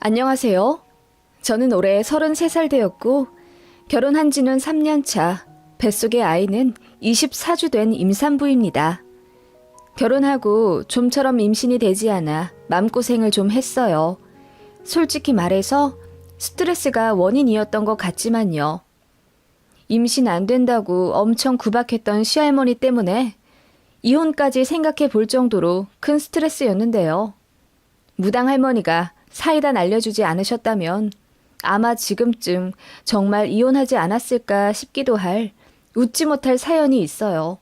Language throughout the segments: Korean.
안녕하세요. 저는 올해 33살 되었고 결혼한 지는 3년 차, 뱃속의 아이는 24주 된 임산부입니다. 결혼하고 좀처럼 임신이 되지 않아 마음고생을 좀 했어요. 솔직히 말해서 스트레스가 원인이었던 것 같지만요. 임신 안 된다고 엄청 구박했던 시할머니 때문에 이혼까지 생각해 볼 정도로 큰 스트레스였는데요. 무당 할머니가 사이다 날려주지 않으셨다면 아마 지금쯤 정말 이혼하지 않았을까 싶기도 할 웃지 못할 사연이 있어요.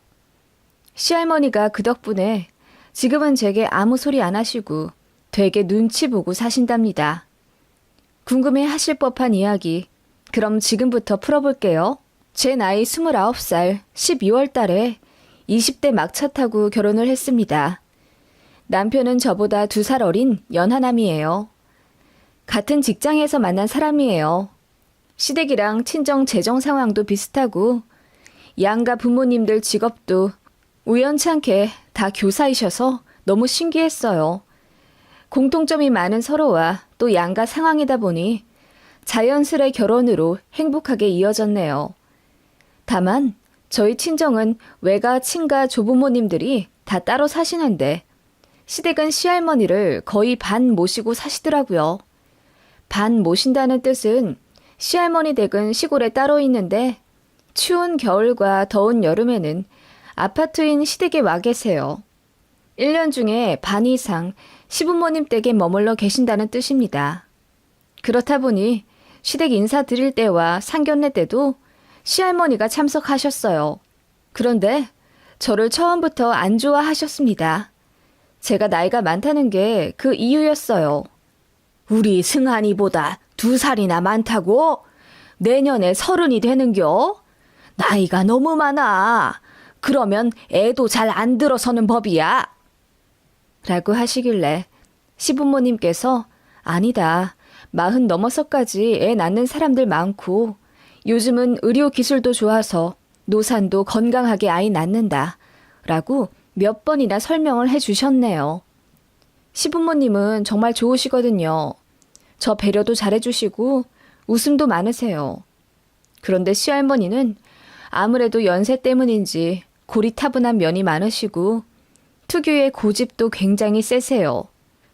시할머니가 그 덕분에 지금은 제게 아무 소리 안 하시고 되게 눈치 보고 사신답니다. 궁금해 하실 법한 이야기, 그럼 지금부터 풀어볼게요. 제 나이 29살 12월 달에 20대 막차 타고 결혼을 했습니다. 남편은 저보다 2살 어린 연하남이에요. 같은 직장에서 만난 사람이에요. 시댁이랑 친정 재정 상황도 비슷하고 양가 부모님들 직업도 우연찮게 다 교사이셔서 너무 신기했어요. 공통점이 많은 서로와 또 양가 상황이다 보니 자연스레 결혼으로 행복하게 이어졌네요. 다만 저희 친정은 외가, 친가, 조부모님들이 다 따로 사시는데 시댁은 시할머니를 거의 반 모시고 사시더라고요. 반 모신다는 뜻은 시할머니 댁은 시골에 따로 있는데 추운 겨울과 더운 여름에는 아파트인 시댁에 와 계세요. 1년 중에 반 이상 시부모님 댁에 머물러 계신다는 뜻입니다. 그렇다 보니 시댁 인사 드릴 때와 상견례 때도 시할머니가 참석하셨어요. 그런데 저를 처음부터 안 좋아하셨습니다. 제가 나이가 많다는 게 그 이유였어요. 우리 승한이보다 2살이나 많다고? 내년에 30이 되는겨? 나이가 너무 많아. 그러면 애도 잘 안 들어서는 법이야. 라고 하시길래 시부모님께서 아니다. 40 넘어서까지 애 낳는 사람들 많고 요즘은 의료 기술도 좋아서 노산도 건강하게 아이 낳는다. 라고 몇 번이나 설명을 해주셨네요. 시부모님은 정말 좋으시거든요. 저 배려도 잘해주시고 웃음도 많으세요. 그런데 시할머니는 아무래도 연세 때문인지 고리타분한 면이 많으시고 특유의 고집도 굉장히 세세요.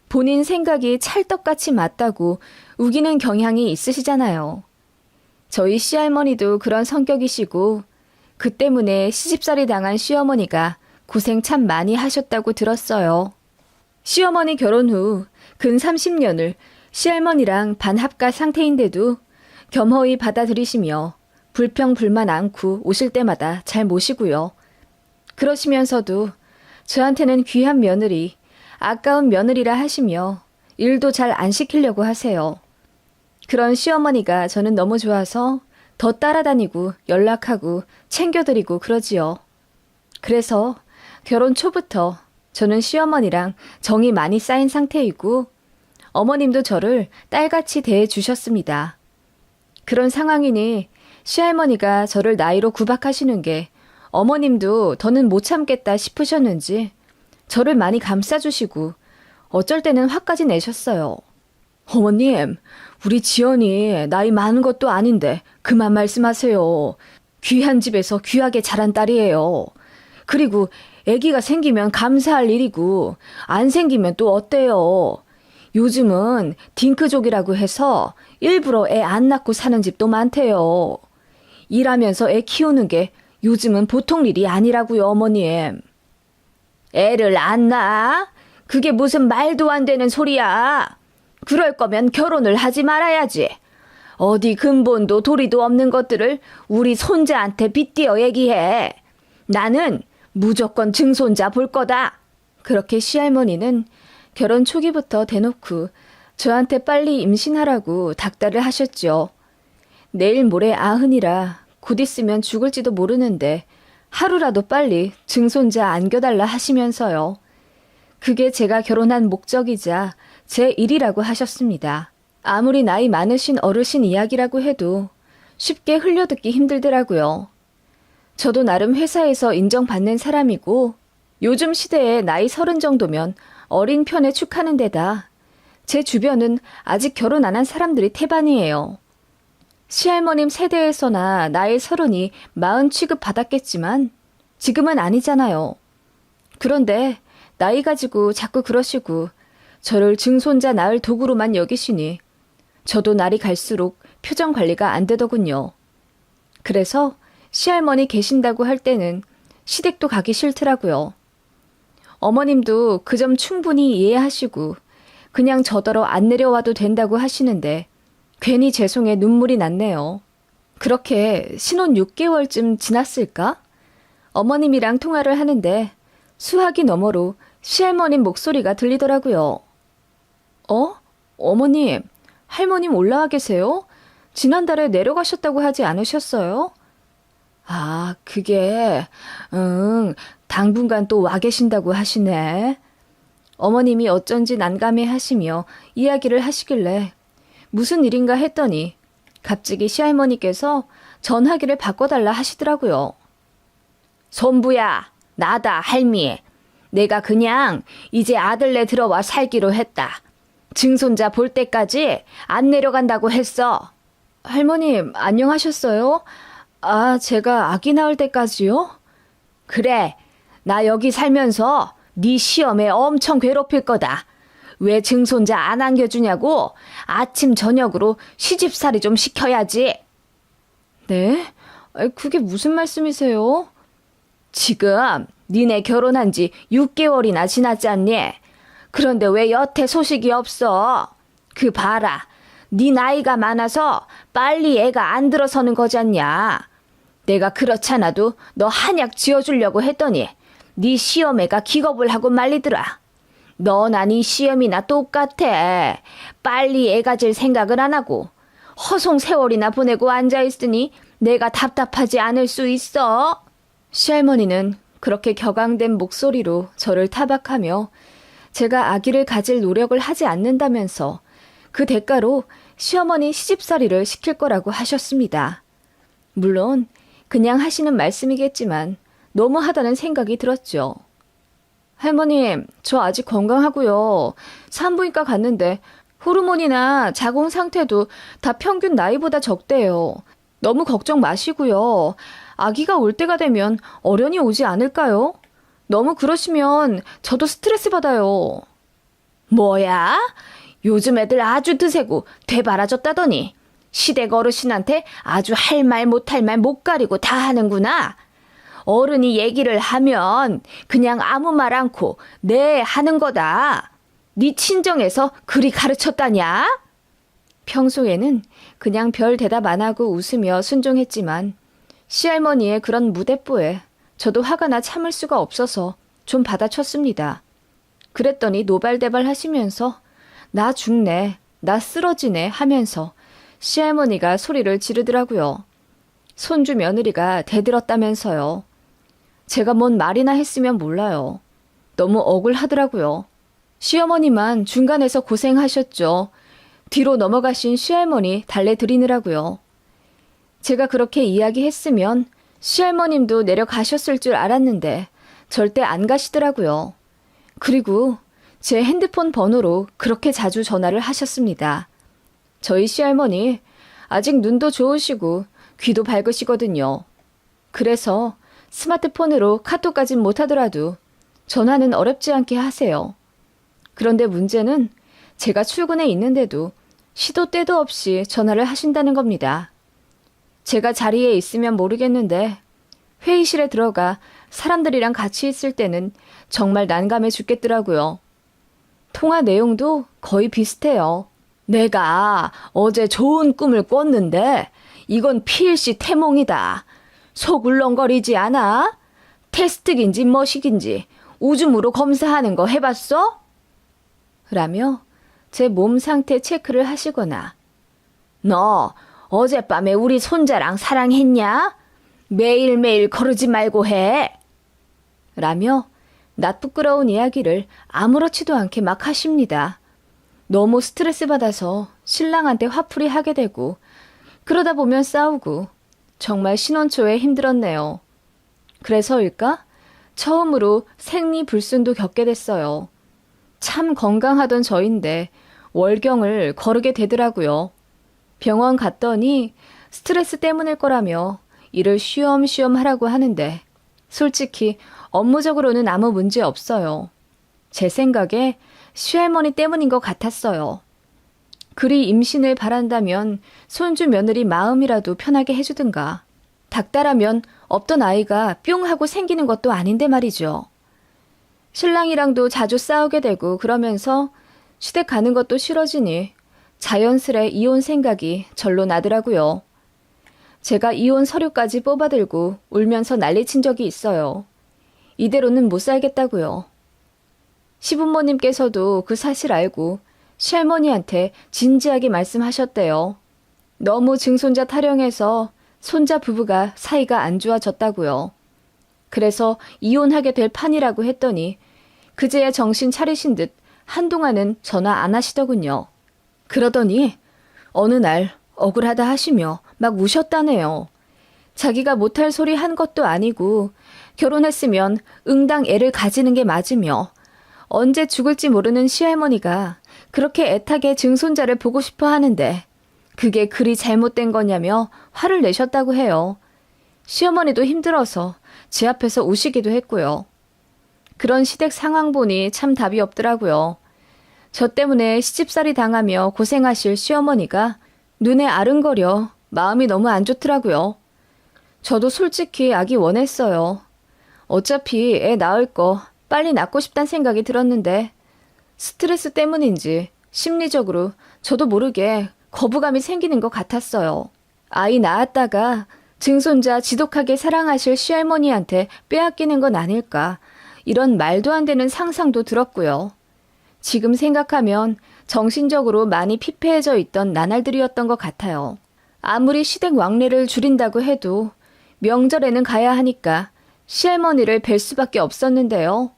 본인 생각이 찰떡같이 맞다고 우기는 경향이 있으시잖아요. 저희 시할머니도 그런 성격이시고 그 때문에 시집살이 당한 시어머니가 고생 참 많이 하셨다고 들었어요. 시어머니 결혼 후 근 30년을 시할머니랑 반합가 상태인데도 겸허히 받아들이시며 불평 불만 않고 오실 때마다 잘 모시고요. 그러시면서도 저한테는 귀한 며느리, 아까운 며느리라 하시며 일도 잘 안 시키려고 하세요. 그런 시어머니가 저는 너무 좋아서 더 따라다니고 연락하고 챙겨드리고 그러지요. 그래서 결혼 초부터 저는 시어머니랑 정이 많이 쌓인 상태이고 어머님도 저를 딸같이 대해주셨습니다. 그런 상황이니 시할머니가 저를 나이로 구박하시는 게 어머님도 더는 못 참겠다 싶으셨는지 저를 많이 감싸주시고 어쩔 때는 화까지 내셨어요. 어머님, 우리 지연이 나이 많은 것도 아닌데 그만 말씀하세요. 귀한 집에서 귀하게 자란 딸이에요. 그리고 아기가 생기면 감사할 일이고 안 생기면 또 어때요? 요즘은 딩크족이라고 해서 일부러 애 안 낳고 사는 집도 많대요. 일하면서 애 키우는 게 요즘은 보통 일이 아니라고요, 어머님. 애를 안 낳아? 그게 무슨 말도 안 되는 소리야. 그럴 거면 결혼을 하지 말아야지. 어디 근본도 도리도 없는 것들을 우리 손자한테 빗대어 얘기해. 나는 무조건 증손자 볼 거다. 그렇게 시할머니는 결혼 초기부터 대놓고 저한테 빨리 임신하라고 닥달을 하셨죠. 내일 모레 90이라 곧 있으면 죽을지도 모르는데 하루라도 빨리 증손자 안겨달라 하시면서요. 그게 제가 결혼한 목적이자 제 일이라고 하셨습니다. 아무리 나이 많으신 어르신 이야기라고 해도 쉽게 흘려듣기 힘들더라고요. 저도 나름 회사에서 인정받는 사람이고 요즘 시대에 나이 30 정도면 어린 편에 축하는 데다 제 주변은 아직 결혼 안 한 사람들이 태반이에요. 시할머님 세대에서나 나이 30이 40 취급 받았겠지만 지금은 아니잖아요. 그런데 나이 가지고 자꾸 그러시고 저를 증손자 낳을 도구로만 여기시니 저도 날이 갈수록 표정 관리가 안 되더군요. 그래서 시할머니 계신다고 할 때는 시댁도 가기 싫더라고요. 어머님도 그 점 충분히 이해하시고 그냥 저더러 안 내려와도 된다고 하시는데 괜히 죄송해 눈물이 났네요. 그렇게 신혼 6개월쯤 지났을까? 어머님이랑 통화를 하는데 수화기 너머로 시할머님 목소리가 들리더라고요. 어머님, 할머님 올라와 계세요? 지난달에 내려가셨다고 하지 않으셨어요? 아, 그게, 당분간 또 와 계신다고 하시네. 어머님이 어쩐지 난감해 하시며 이야기를 하시길래 무슨 일인가 했더니 갑자기 시할머니께서 전화기를 바꿔달라 하시더라고요. 손부야, 나다, 할미. 내가 그냥 이제 아들네 들어와 살기로 했다. 증손자 볼 때까지 안 내려간다고 했어. 할머님, 안녕하셨어요? 아, 제가 아기 낳을 때까지요? 그래, 나 여기 살면서 네 시험에 엄청 괴롭힐 거다. 왜 증손자 안 안겨주냐고 아침 저녁으로 시집살이 좀 시켜야지. 네? 그게 무슨 말씀이세요? 지금 니네 결혼한 지 6개월이나 지났지 않니? 그런데 왜 여태 소식이 없어? 그 봐라. 네 나이가 많아서 빨리 애가 안 들어서는 거잖냐. 내가 그렇잖아도 너 한약 지어주려고 했더니 네 시어매가 기겁을 하고 말리더라. 너나 네 시어미나 똑같아. 빨리 애 가질 생각을 안 하고 허송 세월이나 보내고 앉아있으니 내가 답답하지 않을 수 있어. 시할머니는 그렇게 격앙된 목소리로 저를 타박하며 제가 아기를 가질 노력을 하지 않는다면서 그 대가로 시어머니 시집살이를 시킬 거라고 하셨습니다. 물론 그냥 하시는 말씀이겠지만 너무하다는 생각이 들었죠. 할머님, 저 아직 건강하고요. 산부인과 갔는데 호르몬이나 자궁 상태도 다 평균 나이보다 적대요. 너무 걱정 마시고요. 아기가 올 때가 되면 어련히 오지 않을까요? 너무 그러시면 저도 스트레스 받아요. 뭐야? 요즘 애들 아주 드세고 되바라졌다더니 시댁 어르신한테 아주 할 말 못할 말 못 가리고 다 하는구나. 어른이 얘기를 하면 그냥 아무 말 않고 네 하는 거다. 네 친정에서 그리 가르쳤다냐? 평소에는 그냥 별 대답 안 하고 웃으며 순종했지만 시할머니의 그런 무대뽀에 저도 화가 나 참을 수가 없어서 좀 받아쳤습니다. 그랬더니 노발대발 하시면서 나 죽네, 나 쓰러지네 하면서 시할머니가 소리를 지르더라고요. 손주 며느리가 대들었다면서요. 제가 뭔 말이나 했으면 몰라요. 너무 억울하더라고요. 시어머니만 중간에서 고생하셨죠. 뒤로 넘어가신 시할머니 달래드리느라고요. 제가 그렇게 이야기했으면 시할머님도 내려가셨을 줄 알았는데 절대 안 가시더라고요. 그리고 제 핸드폰 번호로 그렇게 자주 전화를 하셨습니다. 저희 시할머니 아직 눈도 좋으시고 귀도 밝으시거든요. 그래서 스마트폰으로 카톡까진 못하더라도 전화는 어렵지 않게 하세요. 그런데 문제는 제가 출근해 있는데도 시도 때도 없이 전화를 하신다는 겁니다. 제가 자리에 있으면 모르겠는데 회의실에 들어가 사람들이랑 같이 있을 때는 정말 난감해 죽겠더라고요. 통화 내용도 거의 비슷해요. 내가 어제 좋은 꿈을 꿨는데 이건 필시 태몽이다. 속 울렁거리지 않아? 테스트긴지 뭐시긴지 오줌으로 검사하는 거 해봤어? 라며 제 몸 상태 체크를 하시거나 너 어젯밤에 우리 손자랑 사랑했냐? 매일매일 거르지 말고 해. 라며 낯 부끄러운 이야기를 아무렇지도 않게 막 하십니다. 너무 스트레스 받아서 신랑한테 화풀이 하게 되고 그러다 보면 싸우고 정말 신혼 초에 힘들었네요. 그래서일까? 처음으로 생리불순도 겪게 됐어요. 참 건강하던 저인데 월경을 거르게 되더라고요. 병원 갔더니 스트레스 때문일 거라며 일을 쉬엄쉬엄 하라고 하는데 솔직히 업무적으로는 아무 문제 없어요. 제 생각에 시할머니 때문인 것 같았어요. 그리 임신을 바란다면 손주 며느리 마음이라도 편하게 해주든가. 닥달하면 없던 아이가 뿅 하고 생기는 것도 아닌데 말이죠. 신랑이랑도 자주 싸우게 되고 그러면서 시댁 가는 것도 싫어지니 자연스레 이혼 생각이 절로 나더라고요. 제가 이혼 서류까지 뽑아들고 울면서 난리친 적이 있어요. 이대로는 못 살겠다고요. 시부모님께서도 그 사실 알고 시할머니한테 진지하게 말씀하셨대요. 너무 증손자 타령해서 손자 부부가 사이가 안 좋아졌다고요. 그래서 이혼하게 될 판이라고 했더니 그제야 정신 차리신 듯 한동안은 전화 안 하시더군요. 그러더니 어느 날 억울하다 하시며 막 우셨다네요. 자기가 못할 소리 한 것도 아니고 결혼했으면 응당 애를 가지는 게 맞으며 언제 죽을지 모르는 시할머니가 그렇게 애타게 증손자를 보고 싶어 하는데 그게 그리 잘못된 거냐며 화를 내셨다고 해요. 시어머니도 힘들어서 제 앞에서 우시기도 했고요. 그런 시댁 상황 보니 참 답이 없더라고요. 저 때문에 시집살이 당하며 고생하실 시어머니가 눈에 아른거려 마음이 너무 안 좋더라고요. 저도 솔직히 아기 원했어요. 어차피 애 낳을 거 빨리 낳고 싶단 생각이 들었는데 스트레스 때문인지 심리적으로 저도 모르게 거부감이 생기는 것 같았어요. 아이 낳았다가 증손자 지독하게 사랑하실 시할머니한테 빼앗기는 건 아닐까 이런 말도 안 되는 상상도 들었고요. 지금 생각하면 정신적으로 많이 피폐해져 있던 나날들이었던 것 같아요. 아무리 시댁 왕래를 줄인다고 해도 명절에는 가야 하니까 시할머니를 뵐 수밖에 없었는데요.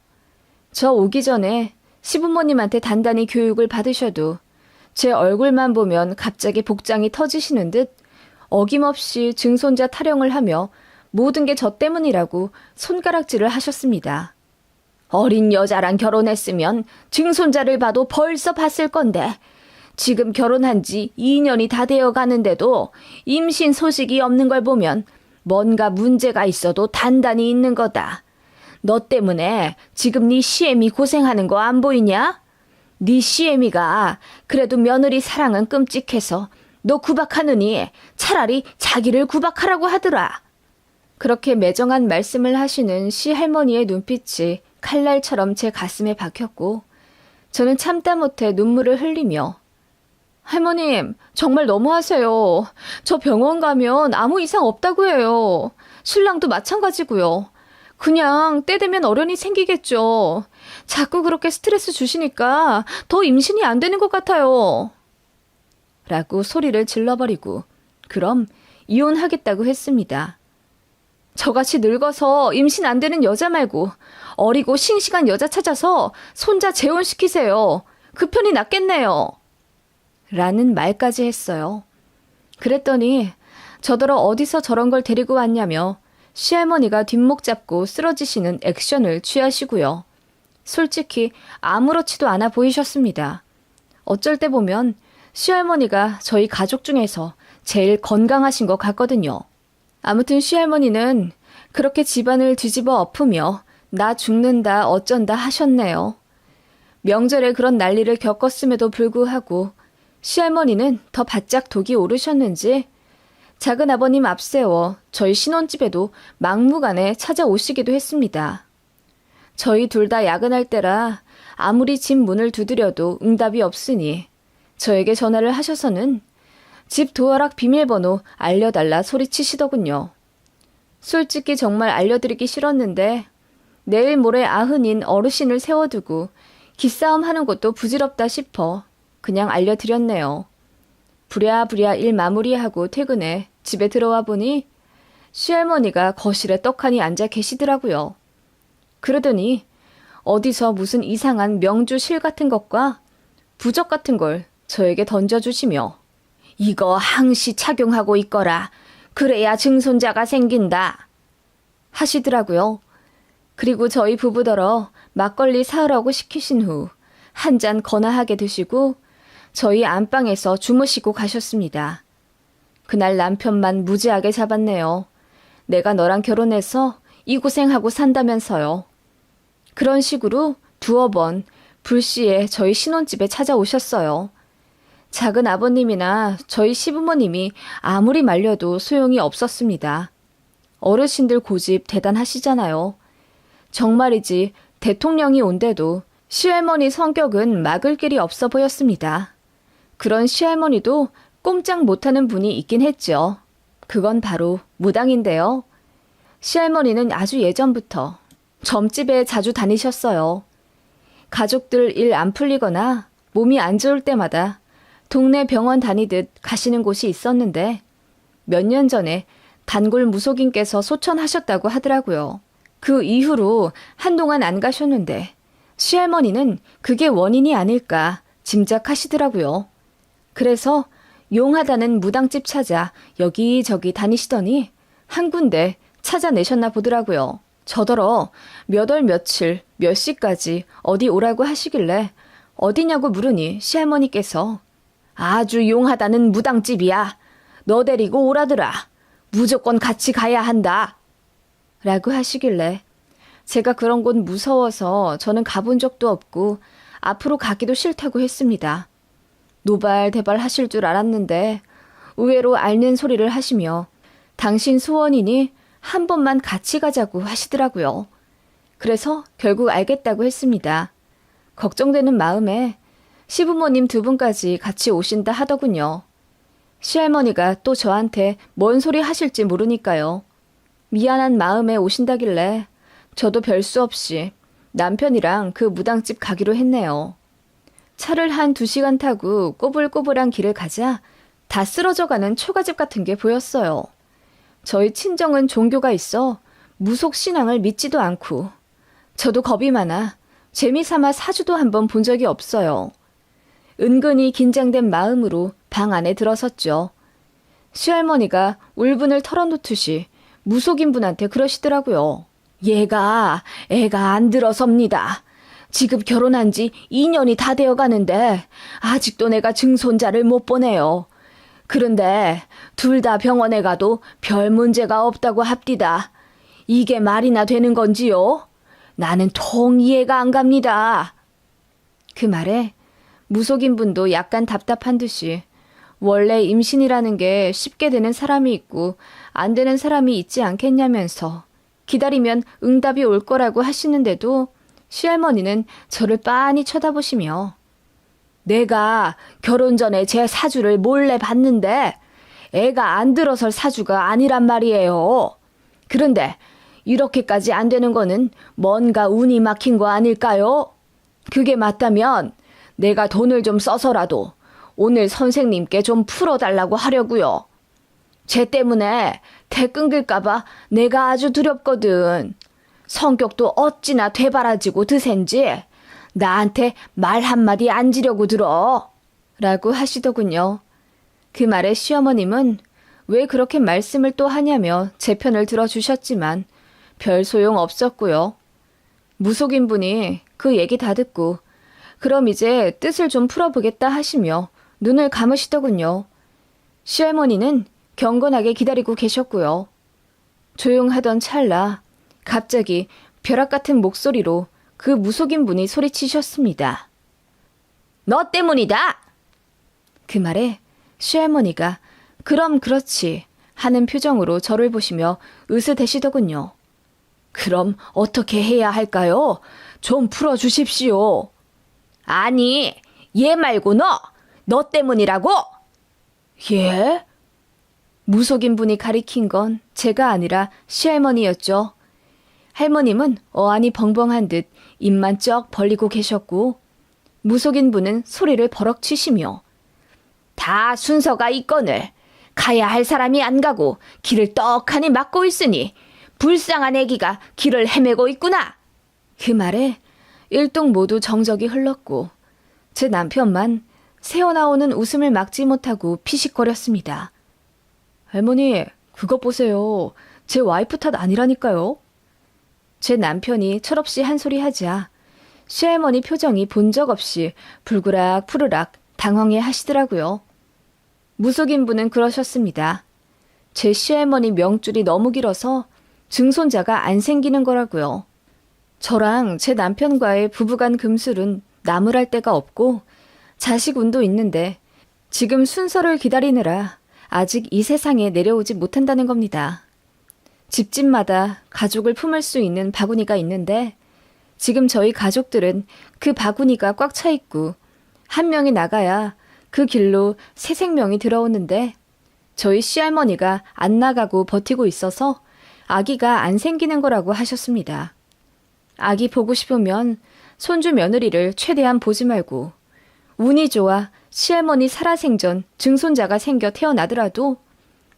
저 오기 전에 시부모님한테 단단히 교육을 받으셔도 제 얼굴만 보면 갑자기 복장이 터지시는 듯 어김없이 증손자 타령을 하며 모든 게 저 때문이라고 손가락질을 하셨습니다. 어린 여자랑 결혼했으면 증손자를 봐도 벌써 봤을 건데 지금 결혼한 지 2년이 다 되어 가는데도 임신 소식이 없는 걸 보면 뭔가 문제가 있어도 단단히 있는 거다. 너 때문에 지금 네 시애미 고생하는 거 안 보이냐? 네 시애미가 그래도 며느리 사랑은 끔찍해서 너 구박하느니 차라리 자기를 구박하라고 하더라. 그렇게 매정한 말씀을 하시는 시할머니의 눈빛이 칼날처럼 제 가슴에 박혔고 저는 참다 못해 눈물을 흘리며 할머님, 정말 너무하세요. 저 병원 가면 아무 이상 없다고 해요. 신랑도 마찬가지고요. 그냥 때 되면 어련히 생기겠죠. 자꾸 그렇게 스트레스 주시니까 더 임신이 안 되는 것 같아요. 라고 소리를 질러버리고 그럼 이혼하겠다고 했습니다. 저같이 늙어서 임신 안 되는 여자 말고 어리고 싱싱한 여자 찾아서 손자 재혼시키세요. 그 편이 낫겠네요. 라는 말까지 했어요. 그랬더니 저더러 어디서 저런 걸 데리고 왔냐며 시할머니가 뒷목 잡고 쓰러지시는 액션을 취하시고요. 솔직히 아무렇지도 않아 보이셨습니다. 어쩔 때 보면 시할머니가 저희 가족 중에서 제일 건강하신 것 같거든요. 아무튼 시할머니는 그렇게 집안을 뒤집어 엎으며 나 죽는다 어쩐다 하셨네요. 명절에 그런 난리를 겪었음에도 불구하고 시할머니는 더 바짝 독이 오르셨는지 작은 아버님 앞세워 저희 신혼집에도 막무가내 찾아오시기도 했습니다. 저희 둘 다 야근할 때라 아무리 집 문을 두드려도 응답이 없으니 저에게 전화를 하셔서는 집 도어락 비밀번호 알려달라 소리치시더군요. 솔직히 정말 알려드리기 싫었는데 내일 모레 아흔인 어르신을 세워두고 기싸움 하는 것도 부질없다 싶어 그냥 알려드렸네요. 부랴부랴 일 마무리하고 퇴근해 집에 들어와 보니 시할머니가 거실에 떡하니 앉아 계시더라고요. 그러더니 어디서 무슨 이상한 명주 실 같은 것과 부적 같은 걸 저에게 던져주시며 이거 항시 착용하고 있거라. 그래야 증손자가 생긴다. 하시더라고요. 그리고 저희 부부더러 막걸리 사으라고 시키신 후 한 잔 거나하게 드시고 저희 안방에서 주무시고 가셨습니다. 그날 남편만 무지하게 잡았네요. 내가 너랑 결혼해서 이 고생하고 산다면서요. 그런 식으로 두어 번 불시에 저희 신혼집에 찾아오셨어요. 작은 아버님이나 저희 시부모님이 아무리 말려도 소용이 없었습니다. 어르신들 고집 대단하시잖아요. 정말이지 대통령이 온데도 시할머니 성격은 막을 길이 없어 보였습니다. 그런 시할머니도 꼼짝 못하는 분이 있긴 했죠. 그건 바로 무당인데요. 시할머니는 아주 예전부터 점집에 자주 다니셨어요. 가족들 일 안 풀리거나 몸이 안 좋을 때마다 동네 병원 다니듯 가시는 곳이 있었는데 몇 년 전에 단골 무속인께서 소천하셨다고 하더라고요. 그 이후로 한동안 안 가셨는데 시할머니는 그게 원인이 아닐까 짐작하시더라고요. 그래서 용하다는 무당집 찾아 여기저기 다니시더니 한 군데 찾아내셨나 보더라고요. 저더러 몇 월 며칠 몇 시까지 어디 오라고 하시길래 어디냐고 물으니 시할머니께서 아주 용하다는 무당집이야. 너 데리고 오라더라. 무조건 같이 가야 한다. 라고 하시길래 제가 그런 곳 무서워서 저는 가본 적도 없고 앞으로 가기도 싫다고 했습니다. 노발대발 하실 줄 알았는데 의외로 앓는 소리를 하시며 당신 소원이니 한 번만 같이 가자고 하시더라고요. 그래서 결국 알겠다고 했습니다. 걱정되는 마음에 시부모님 두 분까지 같이 오신다 하더군요. 시할머니가 또 저한테 뭔 소리 하실지 모르니까요. 미안한 마음에 오신다길래 저도 별 수 없이 남편이랑 그 무당집 가기로 했네요. 차를 한 2시간 타고 꼬불꼬불한 길을 가자 다 쓰러져가는 초가집 같은 게 보였어요. 저희 친정은 종교가 있어 무속 신앙을 믿지도 않고 저도 겁이 많아 재미삼아 사주도 한번 본 적이 없어요. 은근히 긴장된 마음으로 방 안에 들어섰죠. 시할머니가 울분을 털어놓듯이 무속인 분한테 그러시더라고요. 얘가 애가 안 들어섭니다. 지금 결혼한 지 2년이 다 되어 가는데 아직도 내가 증손자를 못 보내요. 그런데 둘 다 병원에 가도 별 문제가 없다고 합디다. 이게 말이나 되는 건지요? 나는 통 이해가 안 갑니다. 그 말에 무속인 분도 약간 답답한 듯이 원래 임신이라는 게 쉽게 되는 사람이 있고 안 되는 사람이 있지 않겠냐면서 기다리면 응답이 올 거라고 하시는데도 시할머니는 저를 빤히 쳐다보시며 내가 결혼 전에 제 사주를 몰래 봤는데 애가 안 들어설 사주가 아니란 말이에요. 그런데 이렇게까지 안 되는 거는 뭔가 운이 막힌 거 아닐까요? 그게 맞다면 내가 돈을 좀 써서라도 오늘 선생님께 좀 풀어달라고 하려고요. 쟤 때문에 대 끊길까봐 내가 아주 두렵거든. 성격도 어찌나 되바라지고 드센지 나한테 말 한마디 안 지려고 들어. 라고 하시더군요. 그 말에 시어머님은 왜 그렇게 말씀을 또 하냐며 제 편을 들어주셨지만 별 소용 없었고요. 무속인 분이 그 얘기 다 듣고 그럼 이제 뜻을 좀 풀어보겠다 하시며 눈을 감으시더군요. 시할머니는 경건하게 기다리고 계셨고요. 조용하던 찰나 갑자기 벼락 같은 목소리로 그 무속인 분이 소리치셨습니다. 너 때문이다! 그 말에 시할머니가 그럼 그렇지 하는 표정으로 저를 보시며 으스대시더군요. 그럼 어떻게 해야 할까요? 좀 풀어주십시오. 아니, 얘 말고 너 때문이라고? 예? 무속인 분이 가리킨 건 제가 아니라 시할머니였죠. 할머님은 어안이 벙벙한 듯 입만 쩍 벌리고 계셨고 무속인 분은 소리를 버럭 치시며 다 순서가 있거늘 가야 할 사람이 안 가고 길을 떡하니 막고 있으니 불쌍한 애기가 길을 헤매고 있구나. 그 말에 일동 모두 정적이 흘렀고 제 남편만 새어나오는 웃음을 막지 못하고 피식거렸습니다. 할머니, 그것 보세요. 제 와이프 탓 아니라니까요. 제 남편이 철없이 한 소리 하자 시할머니 표정이 본 적 없이 불그락 푸르락 당황해 하시더라고요. 무속인분은 그러셨습니다. 제 시할머니 명줄이 너무 길어서 증손자가 안 생기는 거라고요. 저랑 제 남편과의 부부간 금술은 나무랄 데가 없고 자식 운도 있는데 지금 순서를 기다리느라 아직 이 세상에 내려오지 못한다는 겁니다. 집집마다 가족을 품을 수 있는 바구니가 있는데 지금 저희 가족들은 그 바구니가 꽉 차 있고 한 명이 나가야 그 길로 새 생명이 들어오는데 저희 시할머니가 안 나가고 버티고 있어서 아기가 안 생기는 거라고 하셨습니다. 아기 보고 싶으면 손주 며느리를 최대한 보지 말고 운이 좋아 시할머니 살아생전 증손자가 생겨 태어나더라도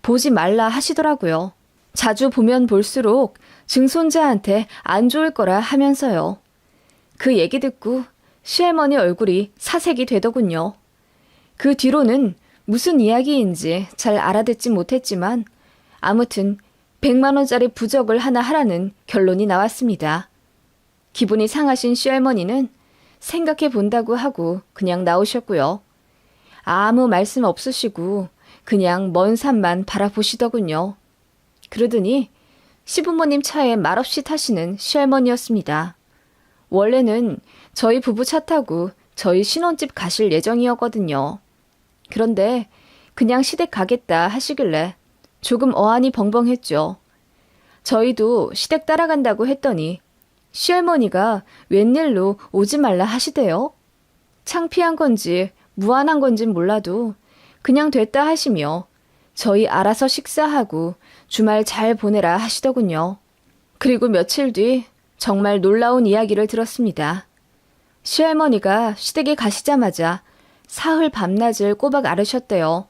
보지 말라 하시더라고요. 자주 보면 볼수록 증손자한테 안 좋을 거라 하면서요. 그 얘기 듣고 시할머니 얼굴이 사색이 되더군요. 그 뒤로는 무슨 이야기인지 잘 알아듣지 못했지만 아무튼 100만 원짜리 부적을 하나 하라는 결론이 나왔습니다. 기분이 상하신 시할머니는 생각해 본다고 하고 그냥 나오셨고요. 아무 말씀 없으시고 그냥 먼 산만 바라보시더군요. 그러더니 시부모님 차에 말없이 타시는 시할머니였습니다. 원래는 저희 부부 차 타고 저희 신혼집 가실 예정이었거든요. 그런데 그냥 시댁 가겠다 하시길래 조금 어안이 벙벙했죠. 저희도 시댁 따라간다고 했더니 시할머니가 웬일로 오지 말라 하시대요. 창피한 건지 무안한 건진 몰라도 그냥 됐다 하시며 저희 알아서 식사하고 주말 잘 보내라 하시더군요. 그리고 며칠 뒤 정말 놀라운 이야기를 들었습니다. 시할머니가 시댁에 가시자마자 사흘 밤낮을 꼬박 앓으셨대요.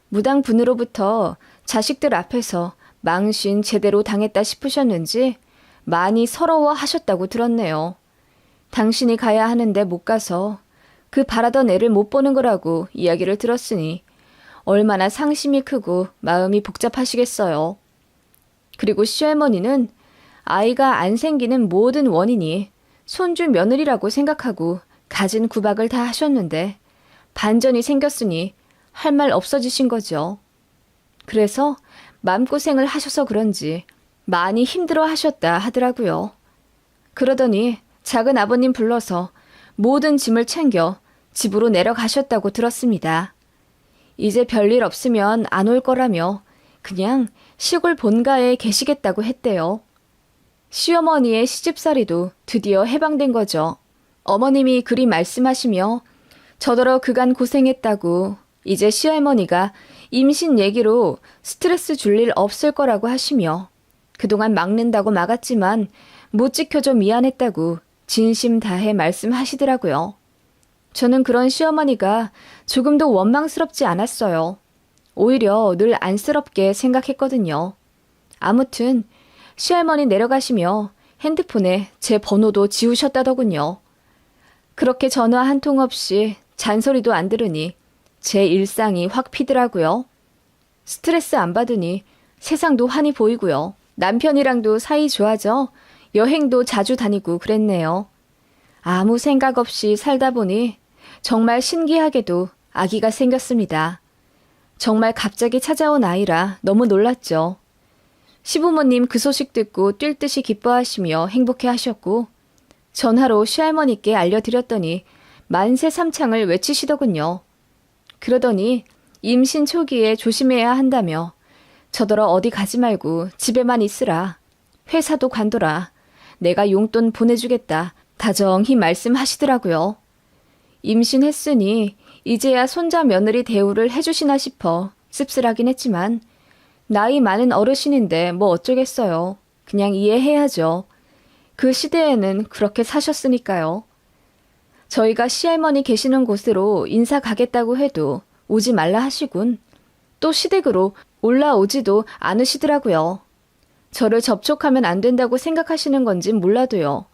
무당분으로부터 자식들 앞에서 망신 제대로 당했다 싶으셨는지 많이 서러워 하셨다고 들었네요. 당신이 가야 하는데 못 가서 그 바라던 애를 못 보는 거라고 이야기를 들었으니 얼마나 상심이 크고 마음이 복잡하시겠어요. 그리고 시할머니는 아이가 안 생기는 모든 원인이 손주 며느리라고 생각하고 가진 구박을 다 하셨는데 반전이 생겼으니 할 말 없어지신 거죠. 그래서 마음고생을 하셔서 그런지 많이 힘들어 하셨다 하더라고요. 그러더니 작은 아버님 불러서 모든 짐을 챙겨 집으로 내려가셨다고 들었습니다. 이제 별일 없으면 안 올 거라며 그냥 시골 본가에 계시겠다고 했대요. 시어머니의 시집살이도 드디어 해방된 거죠. 어머님이 그리 말씀하시며 저더러 그간 고생했다고 이제 시할머니가 임신 얘기로 스트레스 줄 일 없을 거라고 하시며 그동안 막는다고 막았지만 못 지켜줘 미안했다고 진심 다해 말씀하시더라고요. 저는 그런 시어머니가 조금도 원망스럽지 않았어요. 오히려 늘 안쓰럽게 생각했거든요. 아무튼 시할머니 내려가시며 핸드폰에 제 번호도 지우셨다더군요. 그렇게 전화 한 통 없이 잔소리도 안 들으니 제 일상이 확 피더라고요. 스트레스 안 받으니 세상도 환히 보이고요. 남편이랑도 사이 좋아져 여행도 자주 다니고 그랬네요. 아무 생각 없이 살다 보니 정말 신기하게도 아기가 생겼습니다. 정말 갑자기 찾아온 아이라 너무 놀랐죠. 시부모님 그 소식 듣고 뛸 듯이 기뻐하시며 행복해 하셨고 전화로 시할머니께 알려드렸더니 만세 삼창을 외치시더군요. 그러더니 임신 초기에 조심해야 한다며 저더러 어디 가지 말고 집에만 있으라. 회사도 관둬라. 내가 용돈 보내주겠다. 다정히 말씀하시더라고요. 임신했으니 이제야 손자 며느리 대우를 해주시나 싶어 씁쓸하긴 했지만 나이 많은 어르신인데 뭐 어쩌겠어요. 그냥 이해해야죠. 그 시대에는 그렇게 사셨으니까요. 저희가 시할머니 계시는 곳으로 인사 가겠다고 해도 오지 말라 하시군. 또 시댁으로 올라오지도 않으시더라고요. 저를 접촉하면 안 된다고 생각하시는 건진 몰라도요.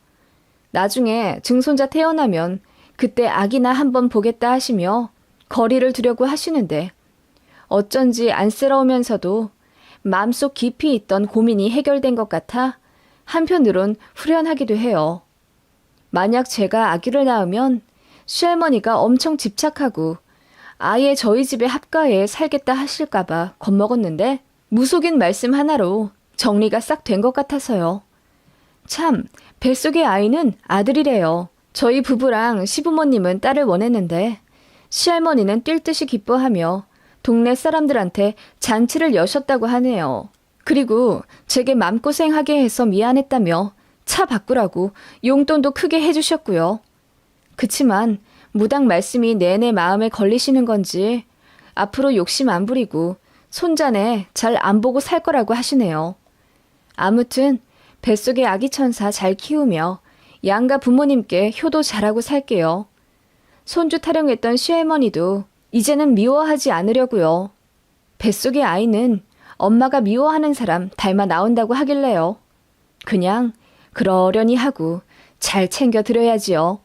나중에 증손자 태어나면 그때 아기나 한번 보겠다 하시며 거리를 두려고 하시는데 어쩐지 안쓰러우면서도 마음속 깊이 있던 고민이 해결된 것 같아 한편으론 후련하기도 해요. 만약 제가 아기를 낳으면 시할머니가 엄청 집착하고 아예 저희 집에 합가해 살겠다 하실까봐 겁먹었는데 무속인 말씀 하나로 정리가 싹 된 것 같아서요. 참, 뱃속의 아이는 아들이래요. 저희 부부랑 시부모님은 딸을 원했는데 시할머니는 뛸 듯이 기뻐하며 동네 사람들한테 잔치를 여셨다고 하네요. 그리고 제게 맘고생하게 해서 미안했다며 차 바꾸라고 용돈도 크게 해주셨고요. 그치만 무당 말씀이 내내 마음에 걸리시는 건지 앞으로 욕심 안 부리고 손자네 잘 안 보고 살 거라고 하시네요. 아무튼 뱃속의 아기 천사 잘 키우며 양가 부모님께 효도 잘하고 살게요. 손주 타령했던 시할머니도 이제는 미워하지 않으려고요. 뱃속의 아이는 엄마가 미워하는 사람 닮아 나온다고 하길래요. 그냥 그러려니 하고 잘 챙겨 드려야지요.